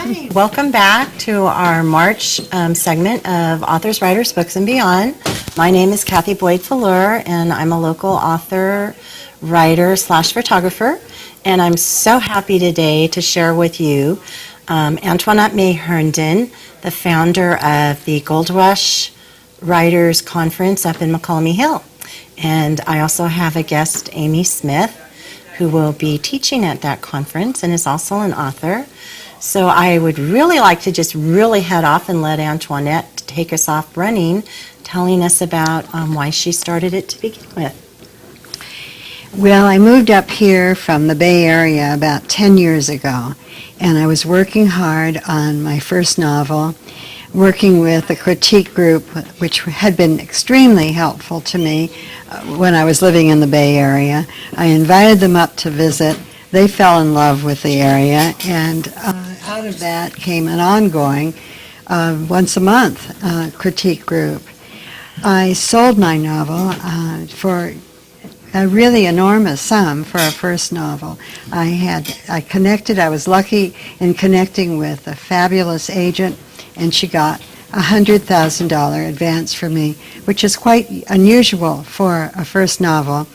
Hi, welcome back to our March segment of Authors, Writers, Books, and Beyond. My name is Kathy Fellure, and I'm a local author, writer / photographer, and I'm so happy today to share with you Antoinette May Herndon, the founder of the Gold Rush Writers Conference up in McCallum Hill. And I also have a guest, Amy Smith, who will be teaching at that conference and is also an author. So I would really like to just really head off and let Antoinette take us off running, telling us about why she started it to begin with. Well, I moved up here from the Bay Area about 10 years ago, and I was working hard on my first novel, working with a critique group which had been extremely helpful to me when I was living in the Bay Area. I invited them up to visit. They fell in love with the area, and out of that came an ongoing, once a month critique group. I sold my novel for a really enormous sum for a first novel. I was lucky in connecting with a fabulous agent, and she got a $100,000 advance from me, which is quite unusual for a first novel,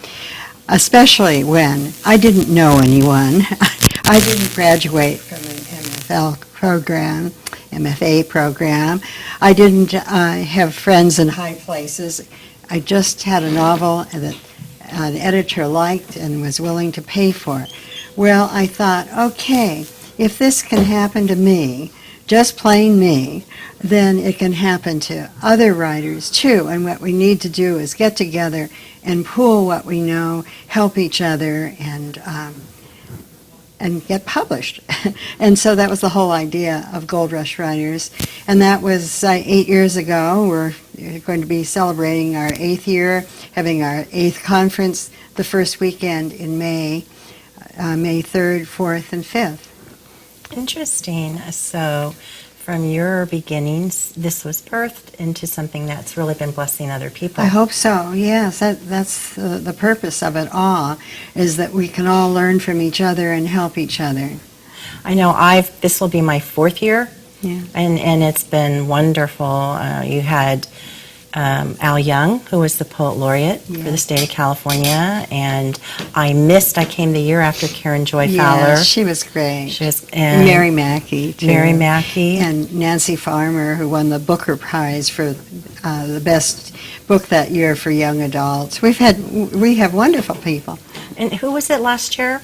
especially when I didn't know anyone. I didn't graduate from an MFA program. I didn't have friends in high places. I just had a novel that an editor liked and was willing to pay for. Well, I thought, okay, if this can happen to me, just plain me, then it can happen to other writers too. And what we need to do is get together and pool what we know, help each other, and get published. And so that was the whole idea of Gold Rush Writers. And that was 8 years ago. We're going to be celebrating our 8th year, having our 8th conference the first weekend in May, May 3rd, 4th, and 5th. Interesting. So from your beginnings, this was birthed into something that's really been blessing other people. I hope so, yes. That's the purpose of it all, is that we can all learn from each other and help each other. I know this will be my 4th year, Yeah. and it's been wonderful. You had Al Young, who was the poet laureate for the state of California, and I came the year after Karen Joy Fowler. Yeah, she was great. She was, and Mary Mackey, too. Mary Mackey. And Nancy Farmer, who won the Booker Prize for the best book that year for young adults. We have wonderful people. And who was it last year?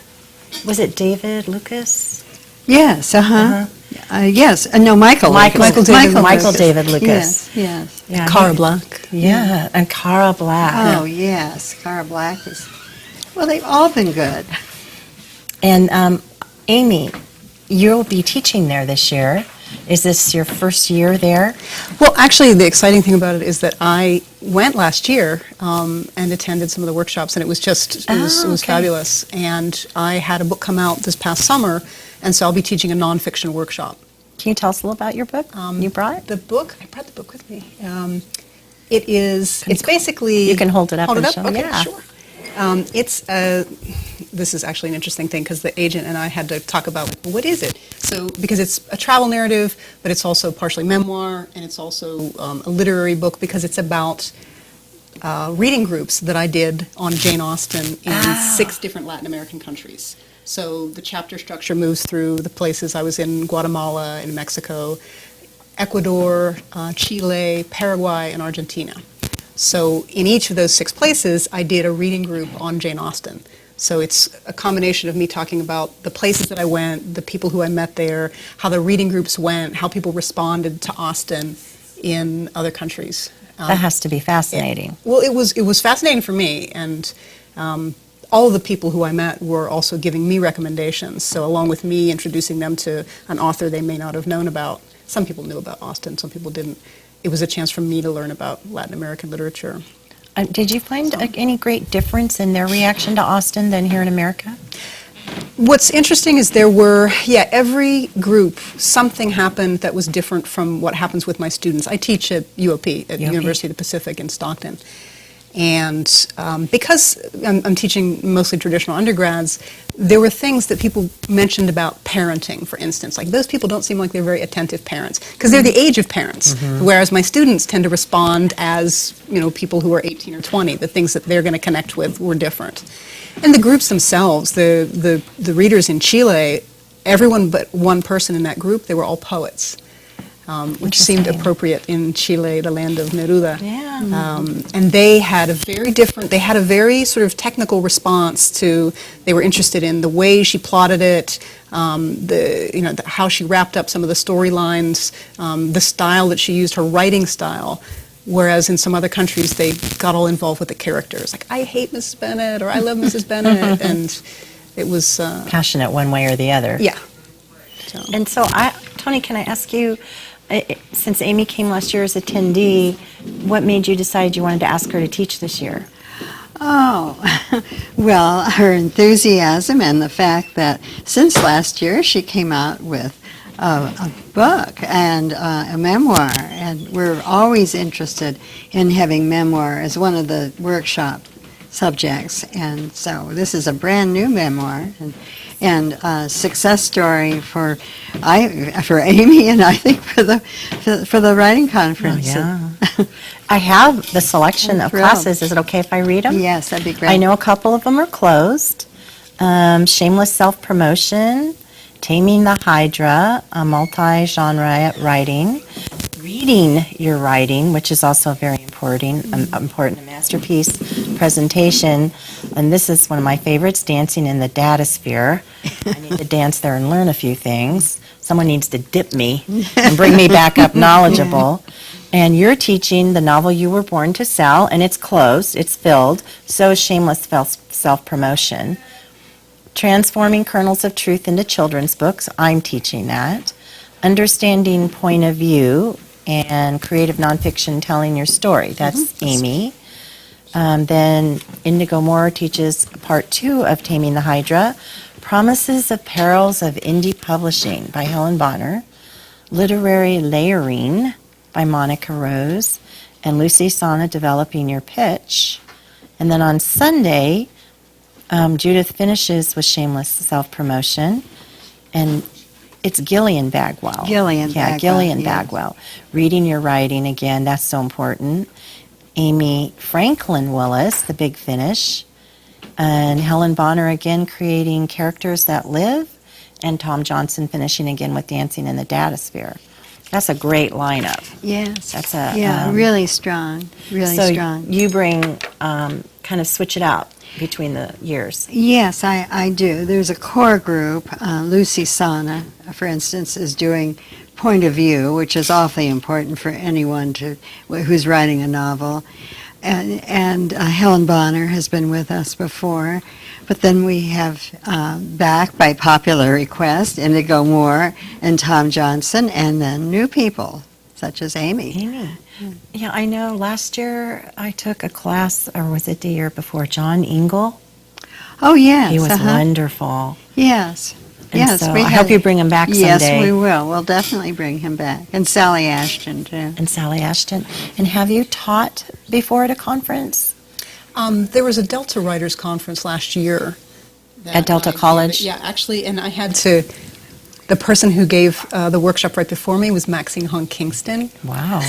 Was it David Lucas? Yes, yes. No, Michael David Lucas. Yes. Yeah, Cara Black. Yeah, and Cara Black. Oh, yes. Cara Black is... Well, they've all been good. And Amy, you'll be teaching there this year. Is this your first year there? Well, actually, the exciting thing about it is that I went last year and attended some of the workshops, and it was fabulous. And I had a book come out this past summer, and so I'll be teaching a nonfiction workshop. Can you tell us a little about your book you brought? The book, I brought the book with me. It's basically... You can hold it up and show. Okay, yeah. sure. This is actually an interesting thing because the agent and I had to talk about what is it. So because it's a travel narrative, but it's also partially memoir, and it's also a literary book because it's about reading groups that I did on Jane Austen in 6 different Latin American countries. So the chapter structure moves through the places I was in: Guatemala, in Mexico, Ecuador, Chile, Paraguay, and Argentina. So in each of those 6 places, I did a reading group on Jane Austen. So it's a combination of me talking about the places that I went, the people who I met there, how the reading groups went, how people responded to Austen in other countries. That has to be fascinating. It was fascinating for me, and all of the people who I met were also giving me recommendations. So along with me introducing them to an author they may not have known about, some people knew about Austen, some people didn't. It was a chance for me to learn about Latin American literature. Did you find any great difference in their reaction to Austen than here in America? What's interesting is there were, every group, something happened that was different from what happens with my students. I teach at UOP, at University of the Pacific in Stockton. And because I'm teaching mostly traditional undergrads, there were things that people mentioned about parenting, for instance. Like, those people don't seem like they're very attentive parents, because they're the age of parents, whereas my students tend to respond as, people who are 18 or 20. The things that they're going to connect with were different. And the groups themselves, the readers in Chile, everyone but one person in that group, they were all poets. Which seemed appropriate in Chile, the land of Neruda. Yeah. And they had a very sort of technical response to, they were interested in the way she plotted it, how she wrapped up some of the storylines, the style that she used, her writing style. Whereas in some other countries, they got all involved with the characters. Like, I hate Mrs. Bennet, or I love Mrs. Bennet, and it was... Passionate one way or the other. Yeah. And so, Tony, can I ask you, since Amy came last year as attendee, what made you decide you wanted to ask her to teach this year? Oh, well, her enthusiasm and the fact that since last year she came out with a book and a memoir, and we're always interested in having memoir as one of the workshop subjects, and so this is a brand new memoir, and a success story for Amy, and I think for the writing conference. Oh, yeah. I have the selection of thrilled. classes. Is it okay if I read them? Yes, that'd be great. I know a couple of them are closed. Shameless Self-Promotion, Taming the Hydra, a multi-genre writing, Reading Your Writing, which is also very important, a masterpiece presentation, and this is one of my favorites, Dancing in the Data Sphere. I need to dance there and learn a few things. Someone needs to dip me and bring me back up knowledgeable. And you're teaching the novel You Were Born to Sell, and it's closed, it's filled, so is Shameless Self-Promotion. Transforming Kernels of Truth into Children's Books, I'm teaching that. Understanding Point of View and Creative Nonfiction Telling Your Story, that's Amy. Then Indigo Moore teaches part 2 of Taming the Hydra, Promises of Perils of Indie Publishing by Helen Bonner, Literary Layering by Monica Rose, and Lucy Sana, Developing Your Pitch. And then on Sunday, Judith finishes with Shameless Self-Promotion, and it's Gillian Bagwell. Gillian Bagwell. Reading Your Writing, again, that's so important. Amy Franklin Willis, The Big Finish, and Helen Bonner again creating Characters That Live, and Tom Johnson finishing again with Dancing in the Data Sphere. That's a great lineup. Yes. That's a really strong, really so strong. You bring kind of switch it out between the years. Yes, I do. There's a core group. Lucy Sana, for instance, is doing Point of View, which is awfully important for anyone who's writing a novel. And Helen Bonner has been with us before. But then we have, back by popular request, Indigo Moore and Tom Johnson, and then new people, such as Amy. Yeah, I know last year I took a class, or was it the year before, John Ingle? Oh, yes. He was wonderful. Yes. And Yes, so I hope you bring him back someday. Yes, we will. We'll definitely bring him back. And Sally Ashton, too. And Sally Ashton. And have you taught before at a conference? There was a Delta Writers Conference last year. At Delta College? Yeah, actually, and I had to... The person who gave the workshop right before me was Maxine Hong Kingston. Wow.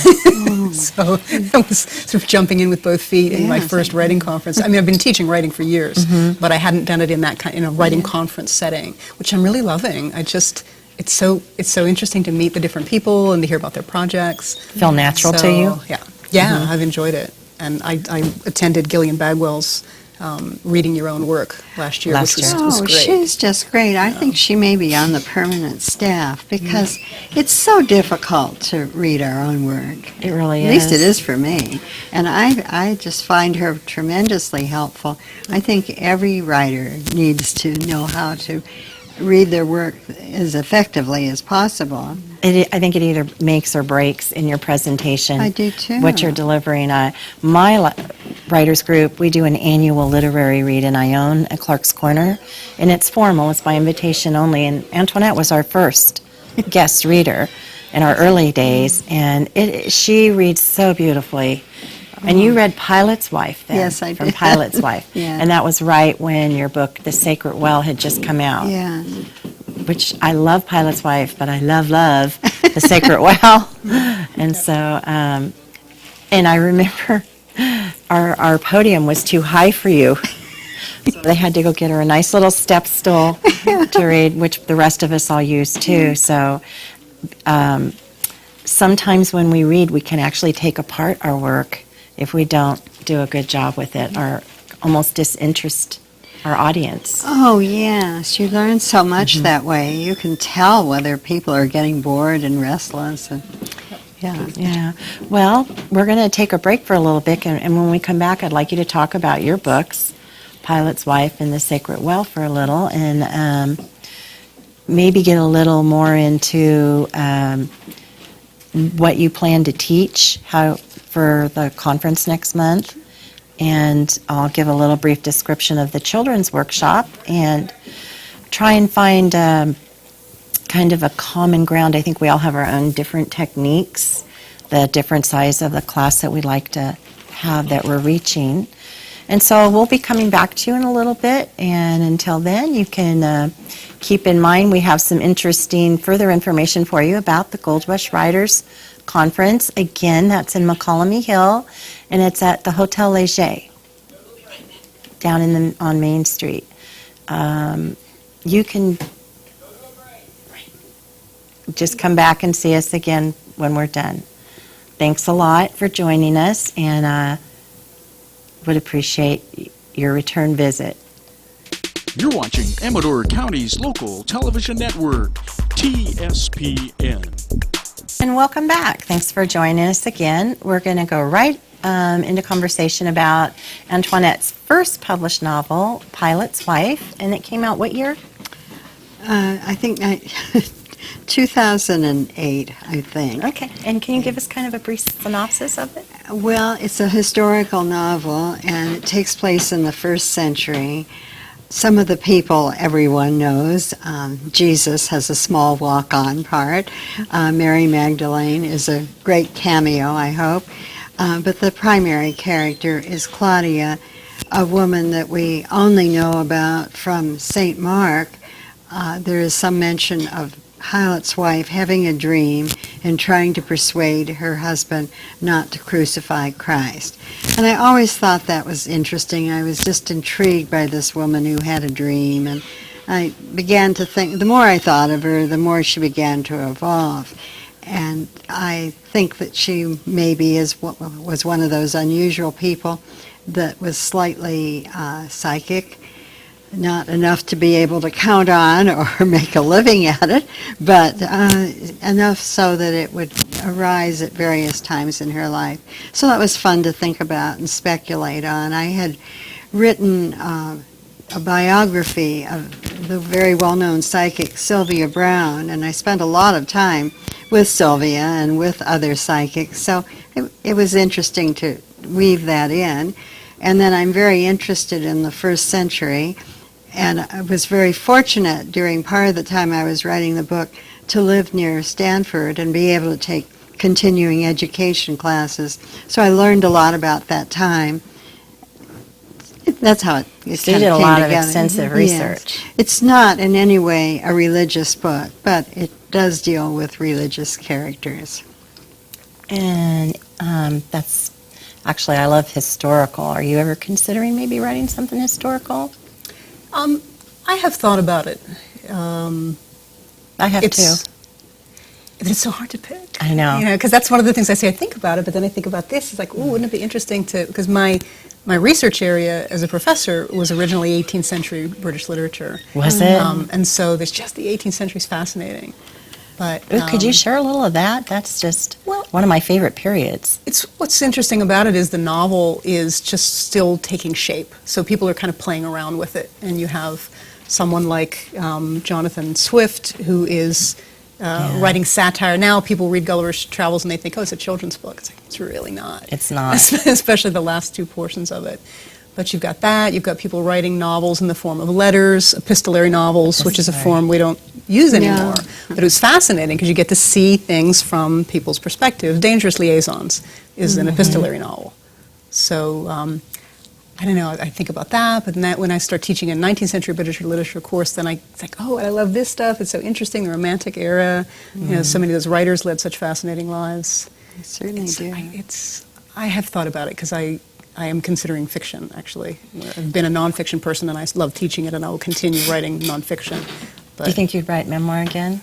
So I was sort of jumping in with both feet in my first writing conference. I mean, I've been teaching writing for years, but I hadn't done it in that kind, in a writing conference setting, which I'm really loving. It's so interesting to meet the different people and to hear about their projects. Feel natural to you? Yeah, I've enjoyed it. And I attended Gillian Bagwell's Reading Your Own Work last year, which was great. She's just great. I think she may be on the permanent staff because it's so difficult to read our own work. It really is. At least it is for me. And I just find her tremendously helpful. I think every writer needs to know how to read their work as effectively as possible. I think it either makes or breaks in your presentation. I do too. What you're delivering. My writers group, we do an annual literary read in Ione at Clark's Corner, and it's formal. It's by invitation only. And Antoinette was our first guest reader in our early days, and she reads so beautifully. And you read Pilot's Wife then? Yes, I From did. Pilot's Wife. Yeah. And that was right when your book, The Sacred Well, had just come out. Yeah. Which I love Pilot's Wife, but I love The Sacred Well. And so, and I remember our podium was too high for you. So they had to go get her a nice little step stool to read, which the rest of us all use too. So sometimes when we read, we can actually take apart our work if we don't do a good job with it, or almost disinterest our audience. Oh, yes. You learn so much that way. You can tell whether people are getting bored and restless. And, yeah. Yeah. Well, we're going to take a break for a little bit, and when we come back, I'd like you to talk about your books, Pilot's Wife and The Sacred Well, for a little, and maybe get a little more into what you plan to teach for the conference next month. And I'll give a little brief description of the children's workshop and try and find kind of a common ground. I think we all have our own different techniques, the different size of the class that we'd like to have that we're reaching. And so we'll be coming back to you in a little bit, and until then, you can keep in mind we have some interesting further information for you about the Gold Rush Writers Conference. Again, that's in McCollum Hill, and it's at the Hotel Leger down on Main Street. You can just come back and see us again when we're done. Thanks a lot for joining us, and would appreciate your return visit. You're watching Amador County's local television network, TSPN. And welcome back. Thanks for joining us again. We're going to go right into conversation about Antoinette's first published novel, Pilot's Wife, and it came out what year? I think 2008, I think. Okay. And can you give us kind of a brief synopsis of it? Well, it's a historical novel, and it takes place in the first century. Some of the people everyone knows. Jesus has a small walk-on part. Mary Magdalene is a great cameo, I hope. But the primary character is Claudia, a woman that we only know about from St. Mark. There is some mention of Pilot's wife having a dream and trying to persuade her husband not to crucify Christ. And I always thought that was interesting. I was just intrigued by this woman who had a dream, and I began to think, the more I thought of her, the more she began to evolve. And I think that she maybe was one of those unusual people that was slightly psychic. Not enough to be able to count on or make a living at it, but enough so that it would arise at various times in her life. So that was fun to think about and speculate on. I had written a biography of the very well-known psychic Sylvia Brown, and I spent a lot of time with Sylvia and with other psychics, so it was interesting to weave that in. And then I'm very interested in the first century. And I was very fortunate during part of the time I was writing the book to live near Stanford and be able to take continuing education classes. So I learned a lot about that time. That's how it So you kind of did a came lot of together. extensive research. Yes. It's not in any way a religious book, but it does deal with religious characters. And that's actually, I love historical. Are you ever considering maybe writing something historical? I have thought about it. I have too. It's so hard to pick. I know. Because that's one of the things I say. I think about it, but then I think about this. It's like, ooh, wouldn't it be interesting to? Because my research area as a professor was originally 18th century British literature. Was it? And so there's just the 18th century is fascinating. But Ooh, could you share a little of that? That's just one of my favorite periods. It's what's interesting about it is the novel is just still taking shape. So people are kind of playing around with it, and you have someone like Jonathan Swift who is writing satire. Now people read Gulliver's Travels and they think, oh, it's a children's book. It's like, it's really not. It's not. Especially the last two portions of it. But you've got that. You've got people writing novels in the form of letters, epistolary novels, which is a form we don't use anymore. No. But it was fascinating because you get to see things from people's perspectives. Dangerous Liaisons is an epistolary novel. So I don't know, I think about that, but then when I start teaching a 19th century British literature course, then it's like, oh, I love this stuff. It's so interesting, the Romantic era. So many of those writers led such fascinating lives. I certainly do. I have thought about it because I am considering fiction, actually. I've been a nonfiction person, and I love teaching it, and I will continue writing nonfiction. But Do you think you'd write memoir again?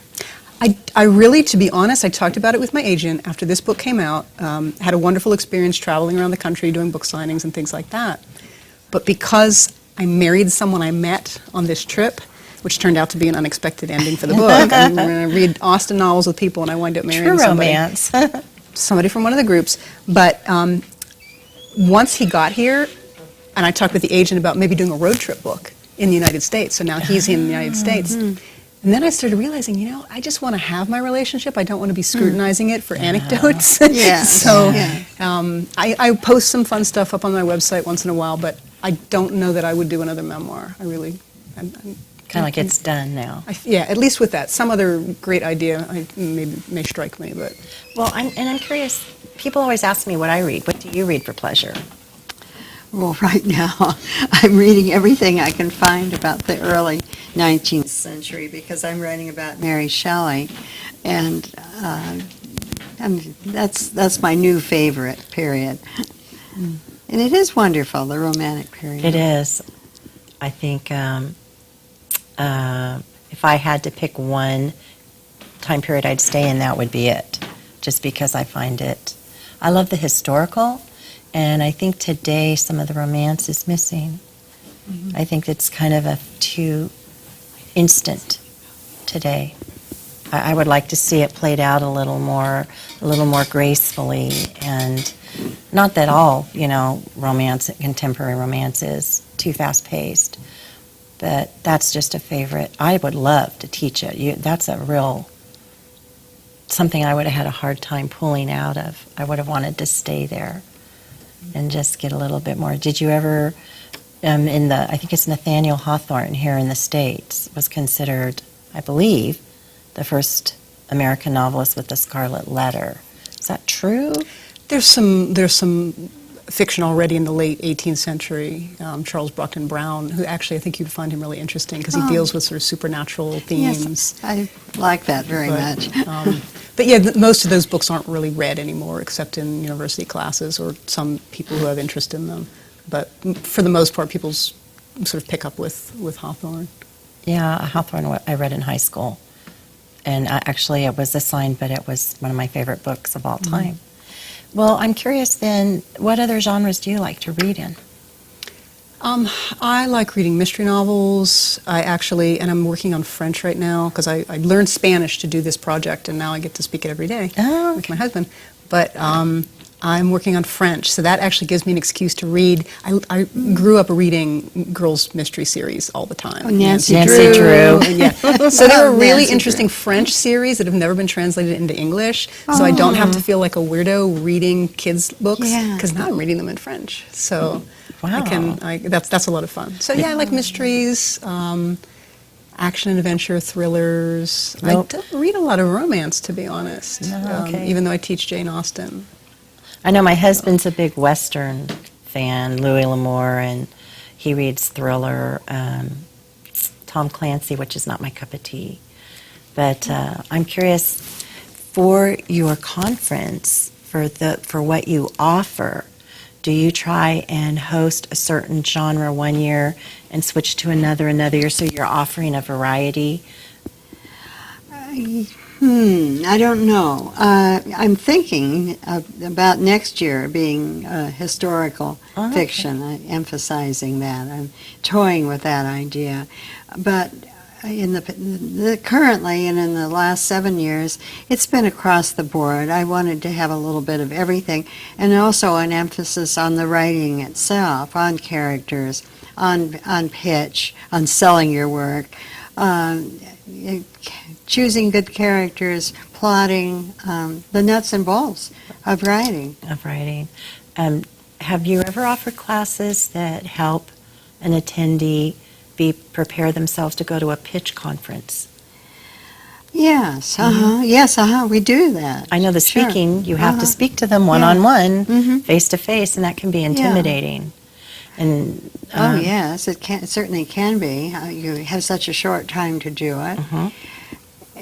I really, to be honest, I talked about it with my agent after this book came out, had a wonderful experience traveling around the country, doing book signings and things like that. But because I married someone I met on this trip, which turned out to be an unexpected ending for the book, I'm going to read Austen novels with people, and I wind up marrying True somebody. romance. Somebody from one of the groups. But once he got here, and I talked with the agent about maybe doing a road trip book in the United States, so now he's in the United States. And then I started realizing, I just want to have my relationship. I don't want to be scrutinizing it for anecdotes. Yeah. So Yeah. I post some fun stuff up on my website once in a while, but I don't know that I would do another memoir. I'm Kind of like it's done now. yeah, at least with that. Some other great idea may strike me, but Well, I'm curious. People always ask me what I read. What do you read for pleasure? Well, right now, I'm reading everything I can find about the early 19th century because I'm writing about Mary Shelley, and that's my new favorite period. And it is wonderful, the Romantic period. It is. I think if I had to pick one time period I'd stay in, that would be it. Just because I find it. I love the historical, and I think today some of the romance is missing. I think it's kind of too instant today. I would like to see it played out a little more gracefully, and not that all, romance, contemporary romance is too fast-paced, but that's just a favorite. I would love to teach it. That's a real, something I would have had a hard time pulling out of. I would have wanted to stay there and just get a little bit more. Did you ever, I think it's Nathaniel Hawthorne here in the States, was considered, I believe, the first American novelist with the Scarlet Letter. Is that true? there's some fiction already in the late 18th century. Charles Brockden Brown, who actually I think you'd find him really interesting because he deals with sort of supernatural themes. Yes, I like that very much. But yeah, most of those books aren't really read anymore except in university classes or some people who have interest in them. But for the most part, people sort of pick up with Hawthorne. Yeah, Hawthorne I read in high school. And actually it was assigned, but it was one of my favorite books of all time. Well, I'm curious then, what other genres do you like to read in? I like reading mystery novels. And I'm working on French right now because I learned Spanish to do this project, and now I get to speak it every day with my husband. But I'm working on French, so that actually gives me an excuse to read. I grew up reading girls' mystery series all the time. Oh, Nancy Drew. Yeah. So there are really Nancy interesting French series that have never been translated into English, so I don't have to feel like a weirdo reading kids' books, because now I'm reading them in French. So Wow. that's a lot of fun. So yeah, I like mysteries, action and adventure, thrillers. Nope. I don't read a lot of romance, to be honest, Okay. even though I teach Jane Austen. I know my husband's a big Western fan, Louis L'Amour, and he reads thriller, Tom Clancy, which is not my cup of tea. But I'm curious, for your conference, for what you offer, do you try and host a certain genre one year and switch to another year, so you're offering a variety? I don't know. I'm thinking about next year being historical fiction, emphasizing that. I'm toying with that idea. But currently and in the last 7 years, it's been across the board. I wanted to have a little bit of everything, and also an emphasis on the writing itself, on characters, on pitch, on selling your work. Choosing good characters, plotting, the nuts and bolts of writing. Have you ever offered classes that help an attendee prepare themselves to go to a pitch conference? Yes, yes, we do that. I know the Sure. speaking, you have to Uh-huh. speak to them one-on-one, Mhm. face-to-face, and that can be intimidating. And Oh, yes, it certainly can be. You have such a short time to do it. Mhm.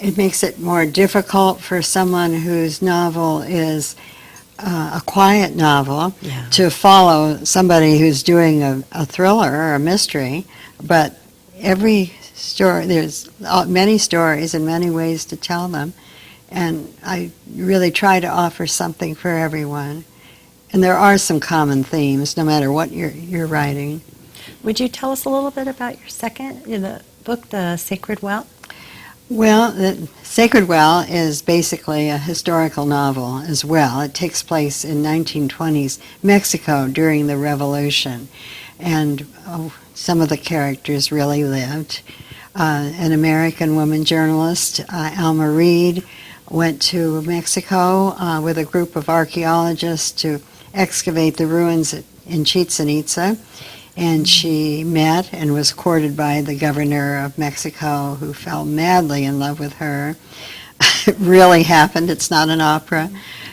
It makes it more difficult for someone whose novel is a quiet novel Yeah. to follow somebody who's doing a thriller or a mystery. But every story, there's many stories and many ways to tell them. And I really try to offer something for everyone. And there are some common themes, no matter what you're writing. Would you tell us a little bit about your second, the book, The Sacred Well? Well, the Sacred Well is basically a historical novel as well. It takes place in 1920s Mexico during the Revolution. And some of the characters really lived. An American woman journalist, Alma Reed, went to Mexico with a group of archaeologists to excavate the ruins in Chichen Itza. And she met and was courted by the governor of Mexico, who fell madly in love with her. It really happened. It's not an opera.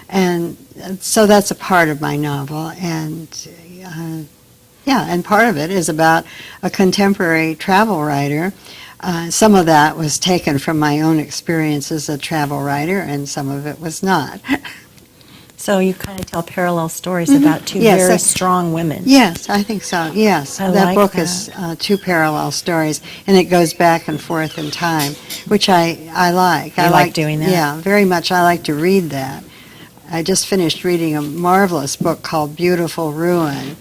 And so that's a part of my novel. And and part of it is about a contemporary travel writer. Some of that was taken from my own experience as a travel writer, and some of it was not. So you kind of tell parallel stories about two Yes, very that- strong women. Yes, I think so. Yes, I that like book that. is two parallel stories, and it goes back and forth in time, which I like. You I like doing that? Yeah, very much. I like to read that. I just finished reading a marvelous book called Beautiful Ruin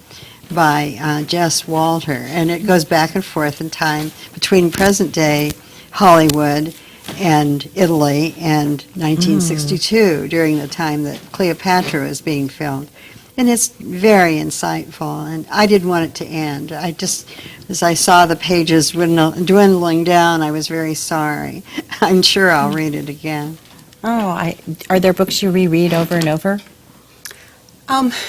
by Jess Walter, and it goes back and forth in time between present-day Hollywood and Italy and 1962 during the time that Cleopatra was being filmed. And it's very insightful, and I didn't want it to end. I just, as I saw the pages dwindling down, I was very sorry. I'm sure I'll read it again. Oh, are there books you reread over and over?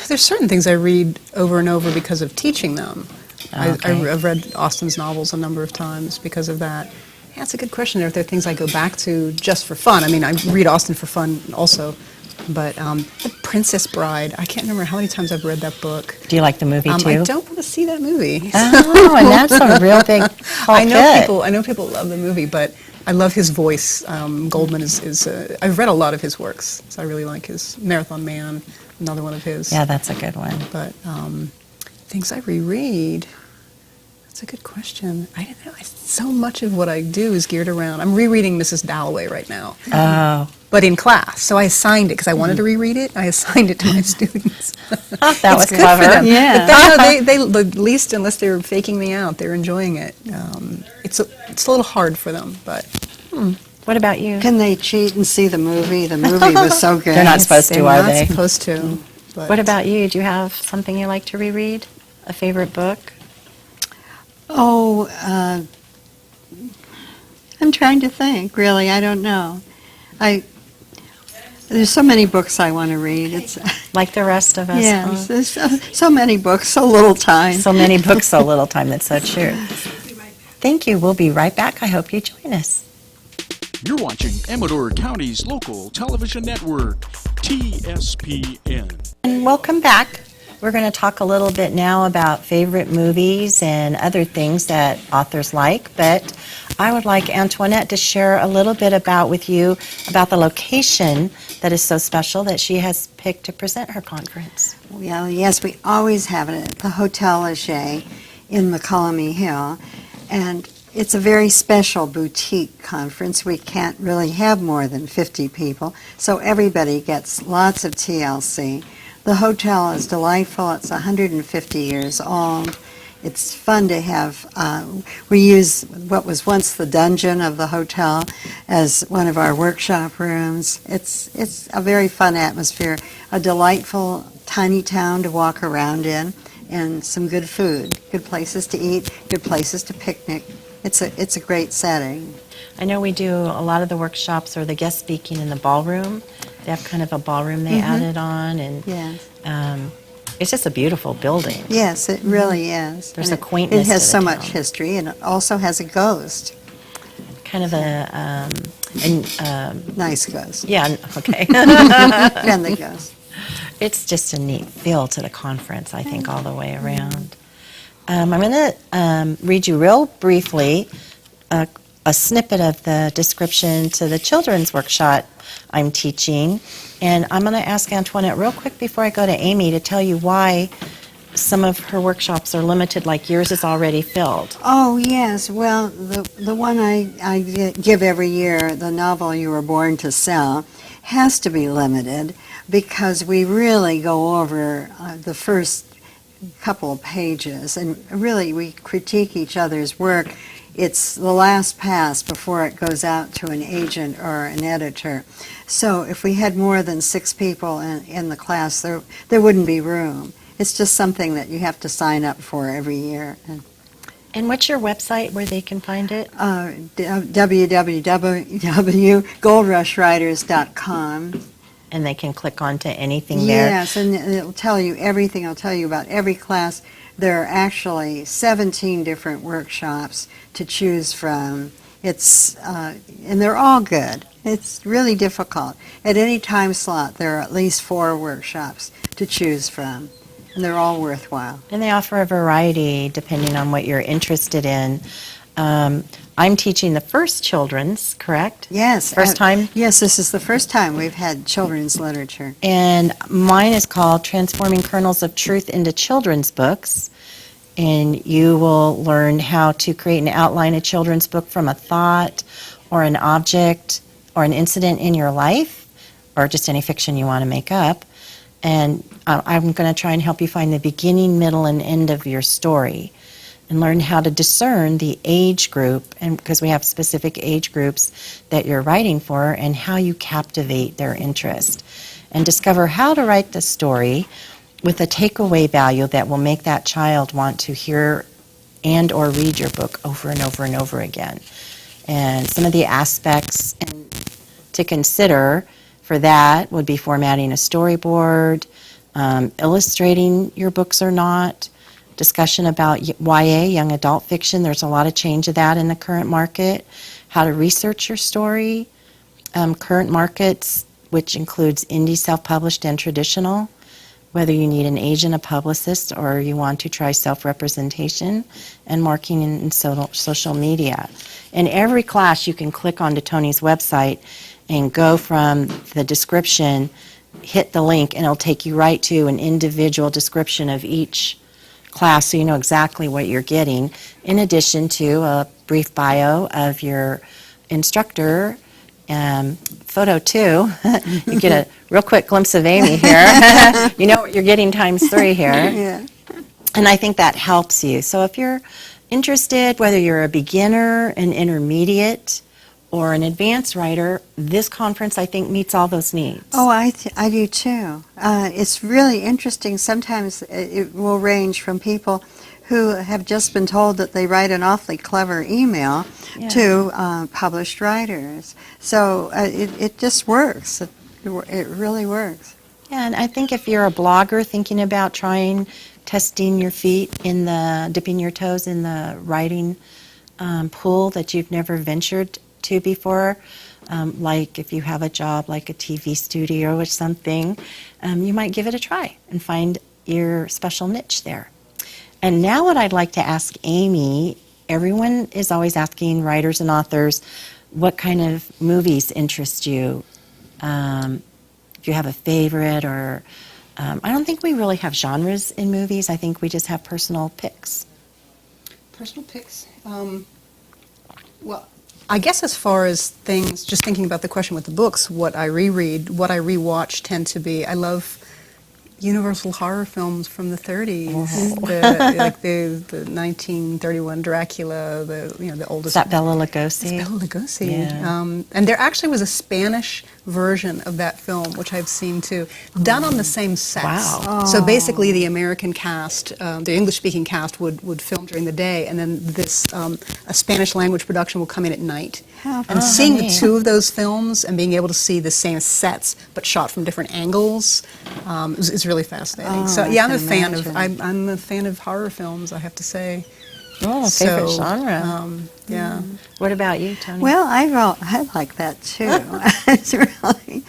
There's certain things I read over and over because of teaching them. Okay. I've read Austen's novels a number of times because of that. Yeah, that's a good question. Are there things I go back to just for fun? I mean, I read Austen for fun also, but The Princess Bride, I can't remember how many times I've read that book. Do you like the movie too? I don't want to see that movie. Oh, and that's a real big I know people love the movie, but I love his voice. Goldman is I've read a lot of his works, so I really like his Marathon Man, another one of his. Yeah, that's a good one. But things I reread, that's a good question. I don't know. So much of what I do is geared around, I'm rereading Mrs. Dalloway right now. Oh, But in class, so I assigned it because I wanted to reread it. I assigned it to my students. that was It's good clever. for them. Yeah. But they at least, unless they're faking me out, they're enjoying it. It's a little hard for them, but What about you? Can they cheat and see the movie? The movie was so good. They're not supposed to, they're are not they? supposed to. But What about you? Do you have something you like to reread? A favorite book? Oh, I'm trying to think, really. I don't know. There's so many books I want to read. It's Like the rest of us? yes, huh? there's so many books, so little time. So many books, so little time. That's so true. Thank you. We'll be right back. I hope you join us. You're watching Amador County's local television network, TSPN. And welcome back. We're going to talk a little bit now about favorite movies and other things that authors like, but I would like Antoinette to share a little bit with you about the location that is so special that she has picked to present her conference. Well, yes, we always have it at the Hotel Leger in McCollum Hill, and it's a very special boutique conference. We can't really have more than 50 people, so everybody gets lots of TLC. The hotel is delightful. It's 150 years old. It's fun to have. We use what was once the dungeon of the hotel as one of our workshop rooms. It's a very fun atmosphere, a delightful tiny town to walk around in, and some good food, good places to eat, good places to picnic. It's a great setting. I know we do a lot of the workshops or the guest speaking in the ballroom. They have kind of a ballroom they added on, and Yes. it's just a beautiful building. Yes, it really is. There's And a quaintness It has to so the much town. history, and it also has a ghost. Kind of a And Nice ghost. yeah, okay. Friendly ghost. It's just a neat feel to the conference, I think, all the way around. I'm going to read you real briefly a snippet of the description to the children's workshop I'm teaching. And I'm going to ask Antoinette real quick before I go to Amy to tell you why some of her workshops are limited, like yours is already filled. Oh, yes. Well, the one I give every year, the novel You Were Born to Sell, has to be limited because we really go over the first couple of pages, and really we critique each other's work. It's the last pass before it goes out to an agent or an editor. So if we had more than 6 people in the class, there wouldn't be room. It's just something that you have to sign up for every year. And what's your website where they can find it? www.goldrushwriters.com. And they can click onto anything there. Yes, and it'll tell you everything. It'll tell you about every class. There are actually 17 different workshops to choose from. And they're all good. It's really difficult. At any time slot, there are at least 4 workshops to choose from, and they're all worthwhile. And they offer a variety depending on what you're interested in. I'm teaching the first children's, correct? Yes. First time? Yes, this is the first time we've had children's literature. And mine is called Transforming Kernels of Truth into Children's Books. And you will learn how to create and outline a children's book from a thought or an object or an incident in your life, or just any fiction you want to make up. And I'm going to try and help you find the beginning, middle, and end of your story, and learn how to discern the age group, and because we have specific age groups that you're writing for, and how you captivate their interest, and discover how to write the story with a takeaway value that will make that child want to hear and or read your book over and over and over again. And some of the aspects to consider for that would be formatting a storyboard, illustrating your books or not, discussion about YA, young adult fiction. There's a lot of change of that in the current market. How to research your story. Current markets, which includes indie, self-published, and traditional. Whether you need an agent, a publicist, or you want to try self-representation, and marketing in social media. In every class, you can click onto Tony's website and go from the description, hit the link, and it'll take you right to an individual description of each class so you know exactly what you're getting, in addition to a brief bio of your instructor. Photo too. You get a real quick glimpse of Amy here. You know what you're getting times 3 here. Yeah. And I think that helps you. So if you're interested, whether you're a beginner, an intermediate, or an advanced writer, this conference, I think, meets all those needs. Oh, I do too. It's really interesting. Sometimes it will range from people who have just been told that they write an awfully clever email to published writers. So it just works. It really works. Yeah, and I think if you're a blogger thinking about testing your feet in dipping your toes in the writing pool that you've never ventured to before, like if you have a job like a TV studio or something, you might give it a try and find your special niche there. And now what I'd like to ask Amy, everyone is always asking writers and authors, what kind of movies interest you? If you have a favorite, or I don't think we really have genres in movies. I think we just have personal picks. Personal picks? Well, I guess as far as things, just thinking about the question with the books, what I reread, what I rewatch tend to be, I love Universal horror films from the 30s, like the 1931 Dracula, the oldest. Is that Bela Lugosi? It's Bela Lugosi. Yeah. And there actually was a Spanish version of that film, which I've seen too, done on the same sets. Wow. So basically the American cast, the English-speaking cast would film during the day, and then this a Spanish language production will come in at night. And seeing the two of those films and being able to see the same sets but shot from different angles is really fascinating. So yeah, I'm a fan of horror films, I have to say. Oh, favorite genre. Yeah. What about you, Tony? Well, I like that too. It's really,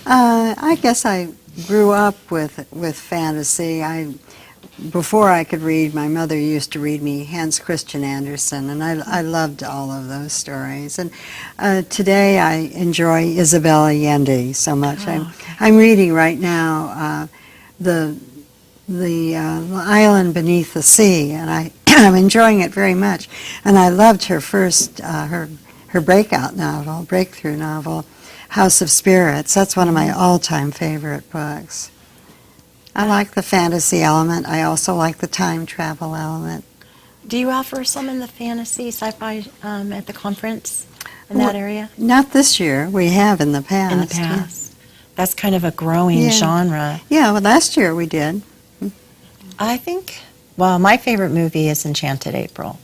I guess I grew up with fantasy. Before I could read, my mother used to read me Hans Christian Andersen, and I loved all of those stories. And today I enjoy Isabel Allende so much. I'm reading right now the Island Beneath the Sea, and I'm enjoying it very much. And I loved her first her breakthrough novel, House of Spirits. That's one of my all-time favorite books. I like the fantasy element. I also like the time travel element. Do you offer some in the fantasy, sci-fi at the conference in that area? Not this year. We have in the past. In the past. That's kind of a growing genre. Yeah, well, last year we did. I think, well, my favorite movie is Enchanted April.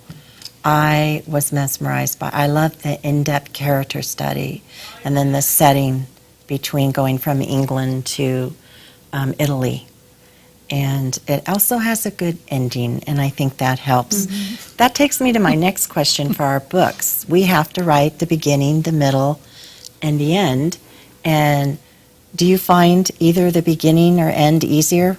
I was mesmerized I love the in-depth character study and then the setting between going from England to Italy. And it also has a good ending, and I think that helps. Mm-hmm. That takes me to my next question for our books. We have to write the beginning, the middle, and the end. And do you find either the beginning or end easier?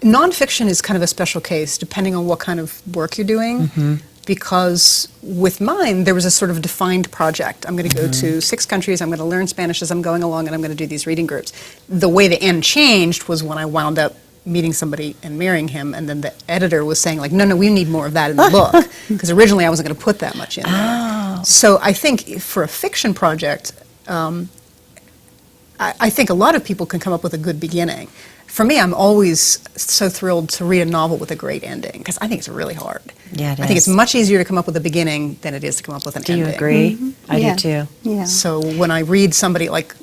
Nonfiction is kind of a special case, depending on what kind of work you're doing. Mm-hmm. Because with mine, there was a sort of defined project. I'm going to go to 6 countries, I'm going to learn Spanish as I'm going along, and I'm going to do these reading groups. The way the end changed was when I wound up meeting somebody and marrying him, and then the editor was saying, like, no, we need more of that in the book, because originally I wasn't going to put that much in there. Oh. So I think for a fiction project, I think a lot of people can come up with a good beginning. For me, I'm always so thrilled to read a novel with a great ending, because I think it's really hard. Yeah, it is. I think it's much easier to come up with a beginning than it is to come up with an ending. Do you agree? Mm-hmm. I Yeah. do too. Yeah. So when I read somebody like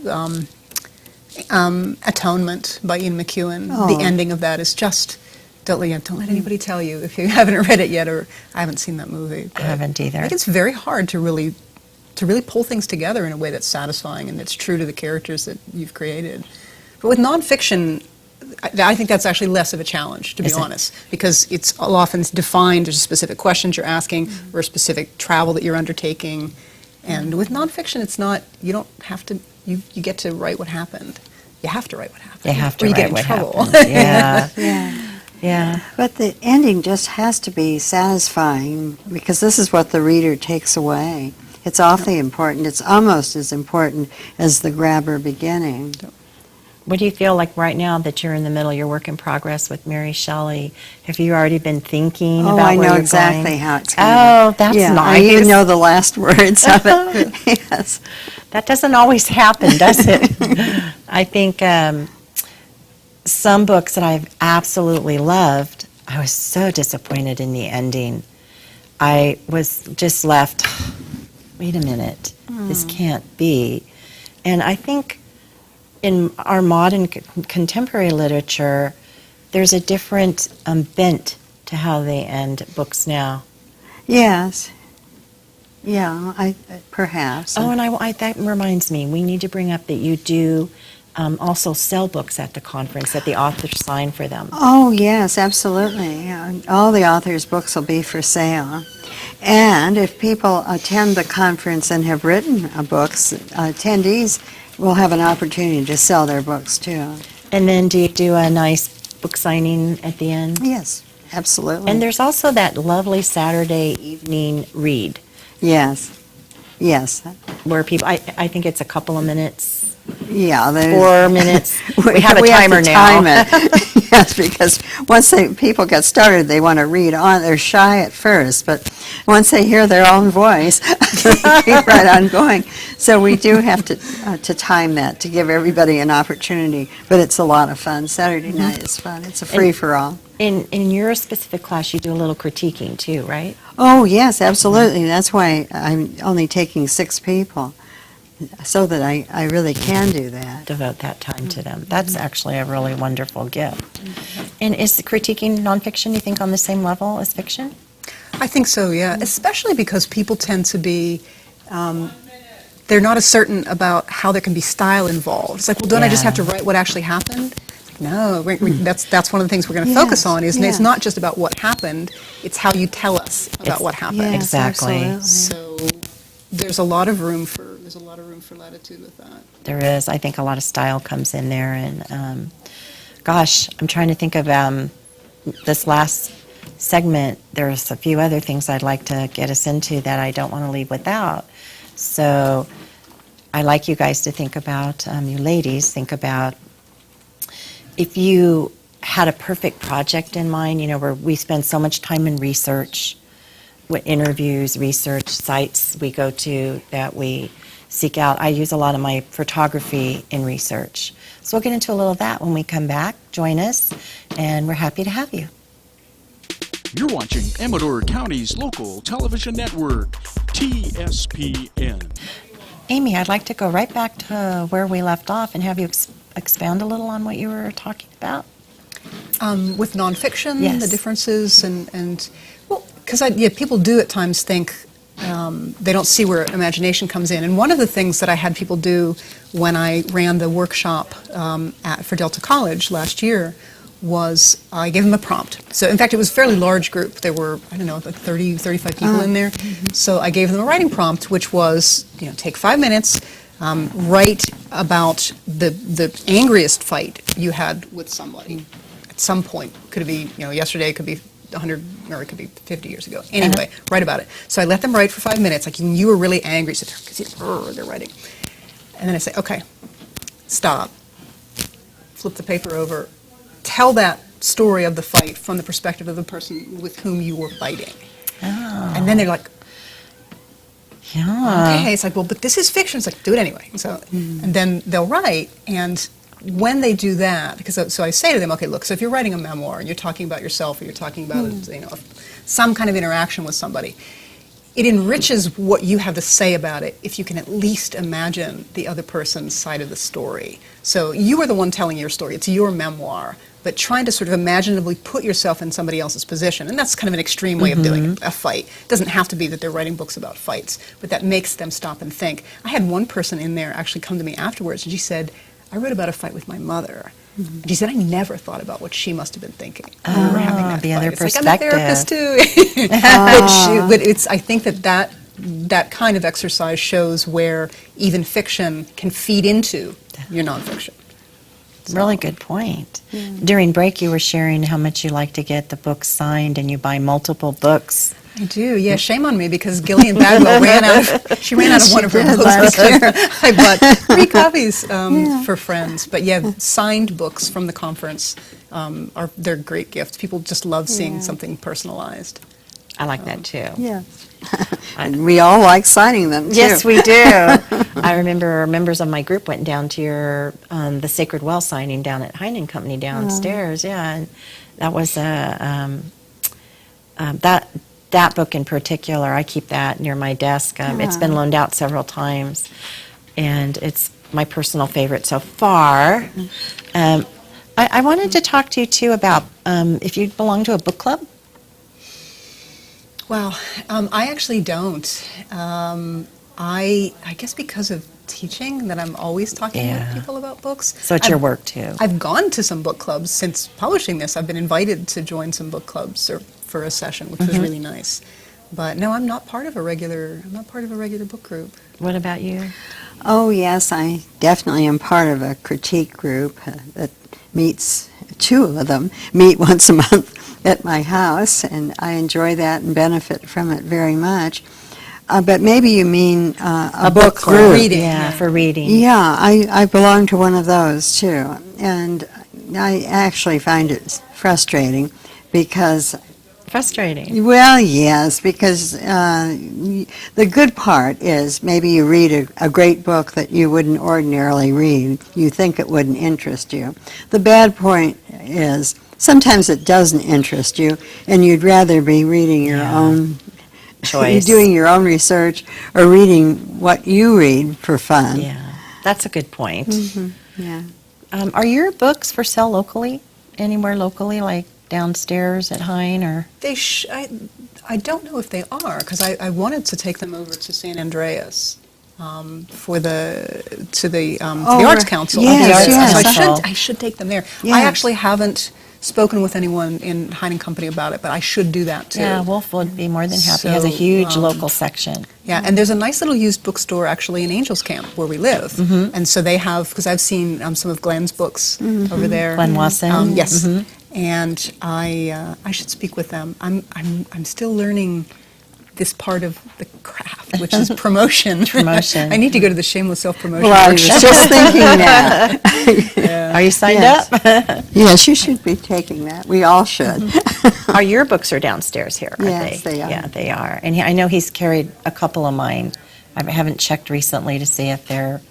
Atonement by Ian McEwan, the ending of that is just, don't let anybody tell you if you haven't read it yet, or I haven't seen that movie. I haven't either. I think it's very hard to really pull things together in a way that's satisfying and that's true to the characters that you've created. But with nonfiction, I think that's actually less of a challenge, to be honest, because it's often defined. There's specific questions you're asking or a specific travel that you're undertaking. And with nonfiction, it's not, you don't have to, you get to write what happened. You have to write what happened. You have to or you write get in what trouble. happens. Yeah. Yeah. Yeah. But the ending just has to be satisfying, because this is what the reader takes away. It's awfully important. It's almost as important as the grabber beginning. What do you feel like right now that you're in the middle, your work in progress with Mary Shelley? Have you already been thinking about where I you're know going? exactly how it's going. Oh, that's yeah, nice. I even know the last words of it. Yes. That doesn't always happen, does it? I think some books that I've absolutely loved, I was so disappointed in the ending. I was just left, wait a minute, this can't be. And I think in our modern contemporary literature, there's a different bent to how they end books now. Yes. Yeah, perhaps. Oh, and that reminds me, we need to bring up that you do also sell books at the conference, that the authors sign for them. Oh, yes, absolutely. All the authors' books will be for sale. And if people attend the conference and have written books, attendees will have an opportunity to sell their books too. And then do you do a nice book signing at the end? Yes, absolutely. And there's also that lovely Saturday evening read. Yes, yes. Where people, I think it's a couple of minutes. Yeah, 4 minutes. We have a timer to now. time it. Yes, because once people get started, they want to read on. They're shy at first, but once they hear their own voice, they keep right on going. So we do have to time that to give everybody an opportunity. But it's a lot of fun. Saturday night is fun. It's a free-for-all. In your specific class, you do a little critiquing too, right? Oh, yes, absolutely. That's why I'm only taking 6 people, so that I really can do that. Devote that time to them. That's actually a really wonderful gift. And is the critiquing nonfiction, you think, on the same level as fiction? I think so, yeah. Especially because people tend to be, they're not as certain about how there can be style involved. It's like, well, don't I just have to write what actually happened? No, that's one of the things we're going to focus on. Is it's not just about what happened; it's how you tell us about what happened. Yes, Exactly. absolutely. So there's a lot of room for latitude with that. There is. I think a lot of style comes in there, and gosh, I'm trying to think of this last segment. There's a few other things I'd like to get us into that I don't want to leave without. So I like you guys to think about, you ladies, think about if you had a perfect project in mind, where we spend so much time in research, with interviews, research, sites we go to that we seek out. I use a lot of my photography in research. So we'll get into a little of that when we come back. Join us, and we're happy to have you. You're watching Amador County's local television network, TSPN. Amy, I'd like to go right back to where we left off and have you expound a little on what you were talking about. With nonfiction, Yes. the differences, and well, because people do at times think they don't see where imagination comes in. And one of the things that I had people do when I ran the workshop for Delta College last year was I gave them a prompt. So in fact, it was a fairly large group. There were, I don't know, like 30, 35 people in there. So I gave them a writing prompt, which was, take 5 minutes, write about the angriest fight you had with somebody at some point. Could be, yesterday, it could be 100, or it could be 50 years ago. Anyway, write about it. So I let them write for 5 minutes, like you were really angry. So they're writing. And then I say, okay, stop. Flip the paper over. Tell that story of the fight from the perspective of the person with whom you were fighting. Oh. And then they're like, Yeah. okay. It's like, well, but this is fiction. It's like, do it anyway. So, and then they'll write, and when they do that, so I say to them, okay, look, so if you're writing a memoir and you're talking about yourself or you're talking about some kind of interaction with somebody, it enriches what you have to say about it if you can at least imagine the other person's side of the story. So you are the one telling your story. It's your memoir, but trying to sort of imaginatively put yourself in somebody else's position. And that's kind of an extreme way of doing a fight. It doesn't have to be that they're writing books about fights, but that makes them stop and think. I had one person in there actually come to me afterwards, and she said, I wrote about a fight with my mother. And she said, I never thought about what she must have been thinking when we were having that the fight. other It's like, I'm a perspective. therapist too. But I think that kind of exercise shows where even fiction can feed into your nonfiction. Really good point. During break, you were sharing how much you like to get the books signed, and you buy multiple books. I do, yeah. Shame on me because Gillian Bagwell ran out of one of her books because I bought 3 copies for friends. But yeah, signed books from the conference they're great gifts. People just love seeing something personalized. I like that too. Yeah. And we all like signing them, too. Yes, we do. I remember members of my group went down to your the Sacred Well signing down at Heinen Company downstairs. Yeah, and that was that book in particular. I keep that near my desk. It's been loaned out several times, and it's my personal favorite so far. I wanted to talk to you too about if you belong to a book club. Well, I actually don't. I guess because of teaching that I'm always talking with people about books. So it's your work too. I've gone to some book clubs since publishing this. I've been invited to join some book clubs for a session, which was really nice. But no, I'm not part of a regular book group. What about you? Oh, yes, I definitely am part of a critique group that meets, 2 of them meet once a month at my house, and I enjoy that and benefit from it very much. But maybe you mean a book club. group. Reading. Yeah, for reading. Yeah, I belong to one of those, too. And I actually find it frustrating because Frustrating. well, yes, because the good part is maybe you read a great book that you wouldn't ordinarily read. You think it wouldn't interest you. The bad point is sometimes it doesn't interest you, and you'd rather be reading your own Choice. doing your own research or reading what you read for fun. Yeah, that's a good point. Yeah. Are your books for sale locally? Anywhere locally, like downstairs at Hine or? I don't know if they are because I wanted to take them over to San Andreas. for to the Oh, Arts right. Council. Yes, yes. So I should take them there. I Yes. actually haven't spoken with anyone in Hine Company about it, but I should do that too. Yeah, Wolf would be more than happy. He has a So, huge local section. Yeah, and there's a nice little used bookstore actually in Angels Camp where we live. And so they have, because I've seen some of Glenn's books over there. Glenn Wasson. Yes. And I should speak with them. I'm still learning this part of the craft, which is promotion. Promotion. I need to go to the shameless self-promotion Well, I was workshop. just thinking that. Are you signed Yes. up? Yes, you should be taking that. We all should. Our yearbooks are downstairs here, aren't Yes, they are. Yeah, they are. And I know he's carried a couple of mine. I haven't checked recently to see if they're,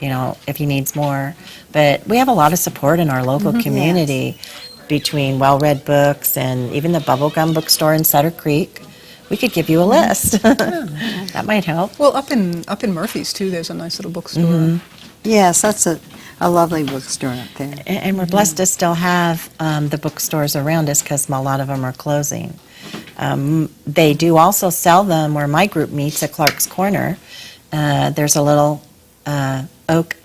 if he needs more. But we have a lot of support in our local community between well-read books and even the Bubblegum Bookstore in Sutter Creek. We could give you a list. That might help. Well, up in Murphy's too, there's a nice little bookstore. Yes, that's a lovely bookstore up there. And we're blessed to still have the bookstores around us because a lot of them are closing. They do also sell them where my group meets at Clark's Corner. There's a little oak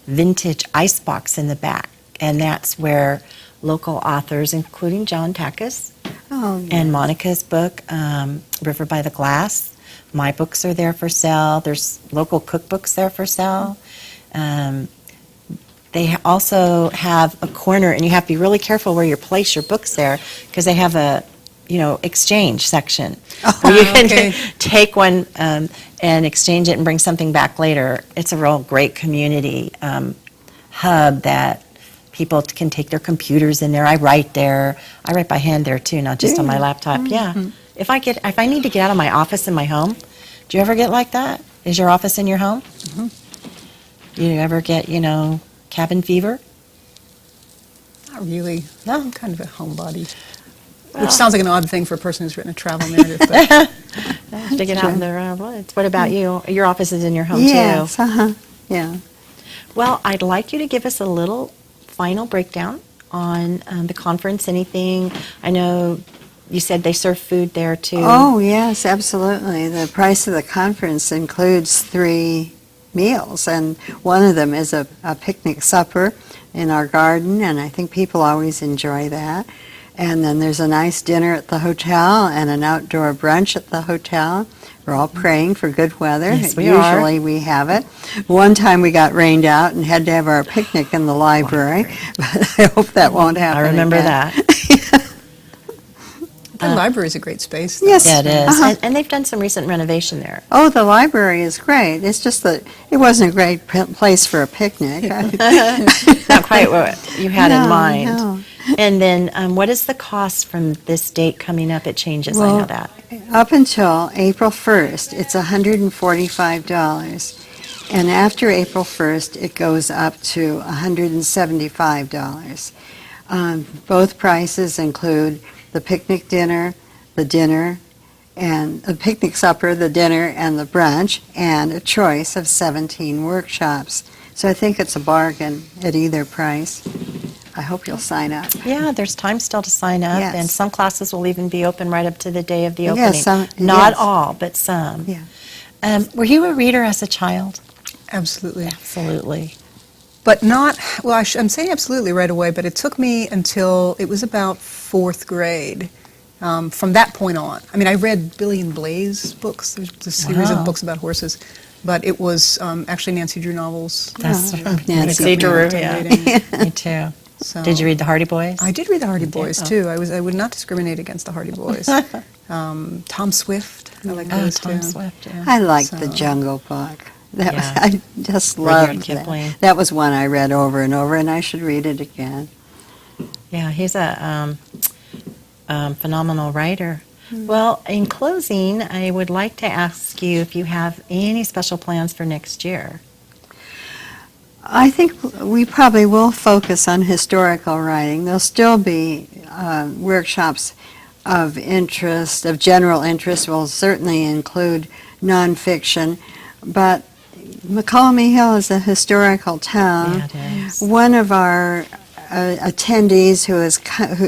vintage icebox in the back, and that's where local authors, including John Takis Oh, and Monica's book, River by the Glass, my books are there for sale. There's local cookbooks there for sale. They also have a corner, and you have to be really careful where you place your books there because they have a, exchange section where you can okay. take one and exchange it and bring something back later. It's a real great community hub that people can take their computers in there. I write there. I write by hand there too, not just on my laptop. Yeah. If I need to get out of my office in my home, do you ever get like that? Is your office in your home? You ever get, cabin fever? Not really. No. I'm kind of a homebody. Which sounds like an odd thing for a person who's written a travel narrative. But To get out in the woods. What about you? Your office is in your home yes, too. Yeah. Well, I'd like you to give us a little final breakdown on the conference. Anything? I know you said they serve food there too. Oh, yes, absolutely. The price of the conference includes 3 meals, and one of them is a picnic supper in our garden, and I think people always enjoy that. And then there's a nice dinner at the hotel and an outdoor brunch at the hotel. We're all praying for good weather. Yes, we are. Usually we have it. One time we got rained out and had to have our picnic in the library, but I hope that won't happen I remember again. that. the library is a great space. Yes. Yeah, it is. Uh-huh. And they've done some recent renovation there. Oh, the library is great. It's just that it wasn't a great place for a picnic. Not quite what you had in No, mind. no. And then what is the cost from this date coming up? It changes, I know Well, that. Up until April 1st, it's $145. And after April 1st, it goes up to $175. Both prices include the picnic dinner, and the picnic supper, the dinner, and the brunch, and a choice of 17 workshops. So I think it's a bargain at either price. I hope you'll sign up. Yeah, there's time still to sign up, Yes. and some classes will even be open right up to the day of the opening. Yes, Not yes. all, but some. Yeah. Were you a reader as a child? Absolutely. Absolutely. But not, well, I'm saying absolutely right away, but it took me until it was about 4th grade. From that point on. I mean, I read Billy and Blaze books. There's a series Wow. of books about horses. But it was actually Nancy Drew novels. That's Nancy Nancy Drew, Drew, yeah. reading. Me too. So- Did you read the Hardy Boys? I did read the Hardy You did? Boys, Oh. too. I would not discriminate against the Hardy Boys. Tom Swift, I like Oh, those, Tom too. Swift, yeah. I liked the So- Jungle Book. That was, Yeah. I just Rudyard loved Kipling. that. That was one I read over and over, and I should read it again. Yeah, he's a phenomenal writer. Well, in closing, I would like to ask you if you have any special plans for next year. I think we probably will focus on historical writing. There'll still be workshops of interest, of general interest. Will certainly include nonfiction, but McCallamy Hill is a historical town. Yeah, it is. One of our attendees, who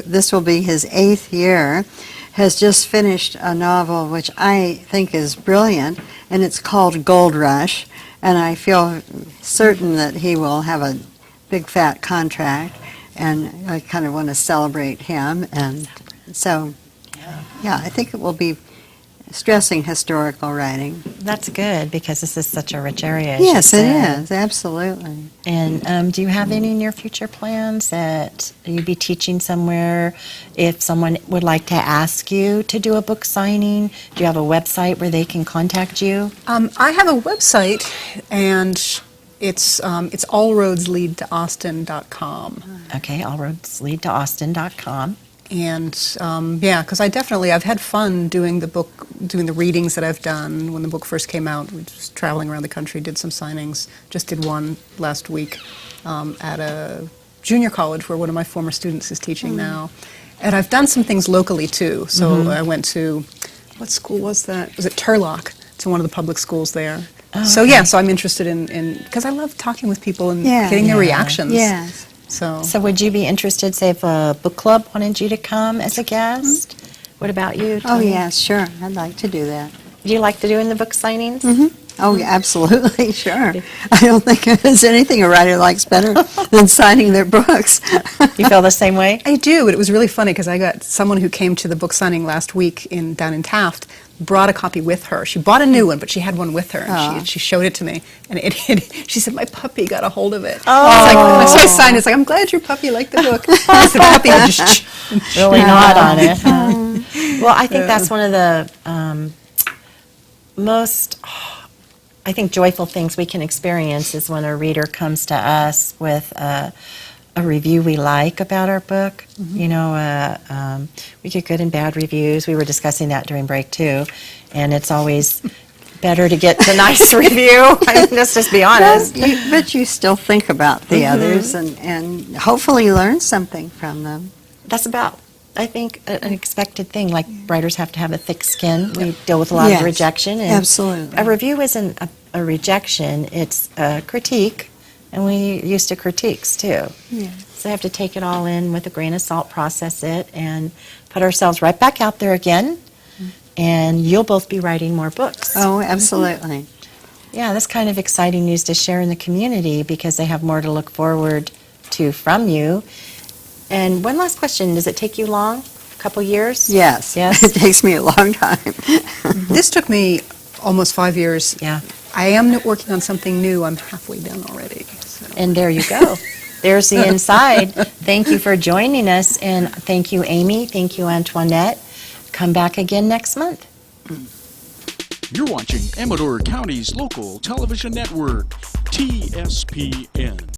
this will be his 8th year, has just finished a novel which I think is brilliant, and it's called Gold Rush, and I feel certain that he will have a big fat contract, and I kind of want to celebrate him, and so, yeah, I think it will be stressing historical writing. That's good, because this is such a rich area. as you Yes, it said. is, absolutely. And do you have any near future plans that you'd be teaching somewhere? If someone would like to ask you to do a book signing, do you have a website where they can contact you? I have a website, and it's allroadsleadtoaustin.com. Okay, allroadsleadtoaustin.com. And yeah, because I've had fun doing the readings that I've done. When the book first came out, we were just traveling around the country, did some signings. Just did one last week at a junior college where one of my former students is teaching now. And I've done some things locally too. So I went to, what school was that? Was it Turlock? To one of the public schools there. So yeah, so I'm interested in because I love talking with people and getting their reactions. Yes. So So would you be interested, say, if a book club wanted you to come as a guest? What about you, Oh, Tony? yeah, sure, I'd like to do that. Do you like to doing the book signings? Oh, yeah, absolutely, sure. I don't think there's anything a writer likes better than signing their books. You feel the same way? I do. It was really funny because I got someone who came to the book signing last week down in Taft, brought a copy with her. She bought a new one, but she had one with her, and she showed it to me. And she said, my puppy got a hold of it. Oh. So I signed it. It's like, I'm glad your puppy liked the book. And the puppy just Really not on it, huh? Well, I think that's one of the most, I think, joyful things we can experience is when a reader comes to us with a review we like about our book. You know, we get good and bad reviews. We were discussing that during break, too. And it's always better to get the nice review. I mean, let's just be honest. But you still think about the others and hopefully learn something from them. That's about, I think, an expected thing. Like, writers have to have a thick skin. We deal with a lot of Yes, rejection. And absolutely. A review isn't a rejection, it's a critique. And we're used to critiques, too. Yeah. So we have to take it all in with a grain of salt, process it, and put ourselves right back out there again. And you'll both be writing more books. Oh, absolutely. Yeah, that's kind of exciting news to share in the community because they have more to look forward to from you. And one last question, does it take you long? A couple years? Yes. Yes? It takes me a long time. This took me almost 5 years. Yeah. I am working on something new. I'm halfway done already. So. And there you go. There's the inside. Thank you for joining us, and thank you, Amy. Thank you, Antoinette. Come back again next month. You're watching Amador County's local television network, TSPN.